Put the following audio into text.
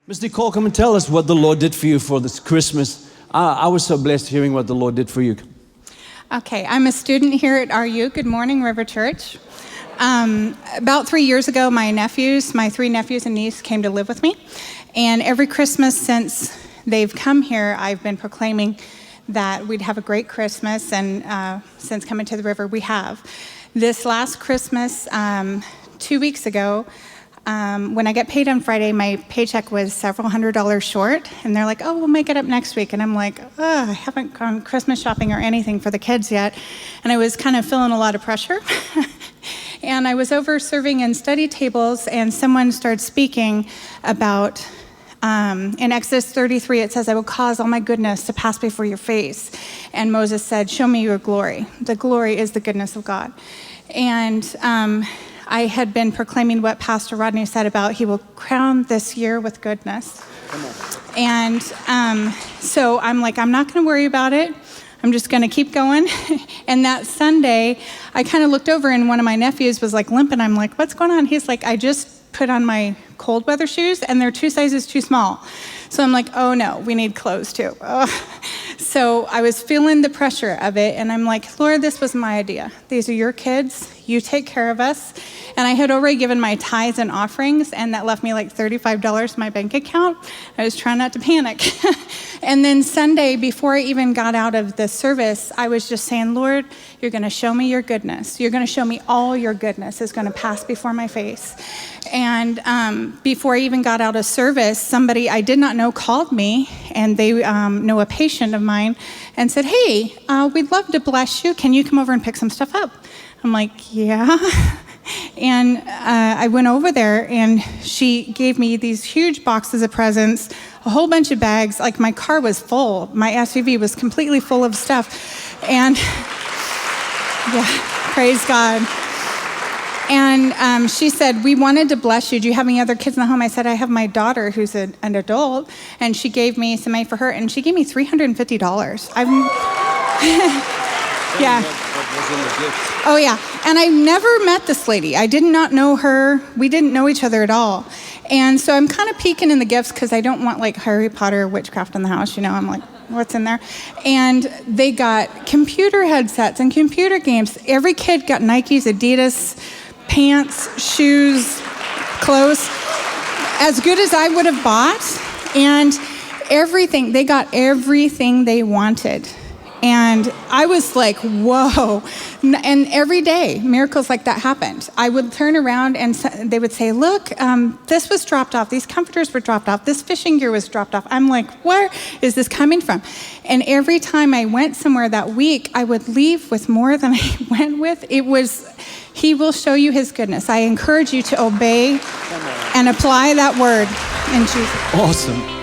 Ms. Nicole, come and tell us what the Lord did for you for this Christmas. I was so blessed hearing what the Lord did for you. Okay, I'm a student here at RU. Good morning, River Church. About 3 years ago, my three nephews and niece came to live with me. And every Christmas since they've come here, I've been proclaiming that we'd have a great Christmas. And since coming to the river, we have. This last Christmas, 2 weeks ago, when I get paid on Friday, my paycheck was several $100s short, and they're like, oh, we'll make it up next week. And I'm like, I haven't gone Christmas shopping or anything for the kids yet. And I was kind of feeling a lot of pressure. And I was over serving in study tables, and someone started speaking about, in Exodus 33, it says, I will cause all my goodness to pass before your face. And Moses said, show me your glory. The glory is the goodness of God. And I had been proclaiming what Pastor Rodney said about he will crown this year with goodness. And so I'm like, I'm not going to worry about it. I'm just going to keep going. And that Sunday, I kind of looked over, and one of my nephews was like limping. I'm like, what's going on? He's like, I just put on my cold weather shoes, and they're 2 sizes too small. So I'm like, oh no, we need clothes too. So I was feeling the pressure of it, and I'm like, Lord, this was my idea. These are your kids. You take care of us. And I had already given my tithes and offerings, and that left me like $35 in my bank account. I was trying not to panic. And then Sunday, before I even got out of the service, I was just saying, Lord, you're going to show me your goodness. You're going to show me all your goodness is going to pass before my face. And before I even got out of service, somebody I did not know called me, and they know a patient of mine, and said, hey, we'd love to bless you. Can you come over and pick some stuff up? I'm like, yeah. And I went over there, and she gave me these huge boxes of presents, a whole bunch of bags. Like, my car was full. My SUV was completely full of stuff. And yeah, praise God. And she said, we wanted to bless you. Do you have any other kids in the home? I said, I have my daughter who's an adult. And she gave me some money for her, and she gave me $350. Yeah. Oh, yeah. And I never met this lady. I did not know her. We didn't know each other at all. And so I'm kind of peeking in the gifts because I don't want like Harry Potter witchcraft in the house. You know, I'm like, what's in there? And they got computer headsets and computer games. Every kid got Nikes, Adidas, pants, shoes, clothes, as good as I would have bought. And everything, they got everything they wanted. And I was like, whoa. And every day, miracles like that happened. I would turn around, and they would say, look, this was dropped off. These comforters were dropped off. This fishing gear was dropped off. I'm like, where is this coming from? And every time I went somewhere that week, I would leave with more than I went with. He will show you his goodness. I encourage you to obey and apply that word in Jesus. Awesome.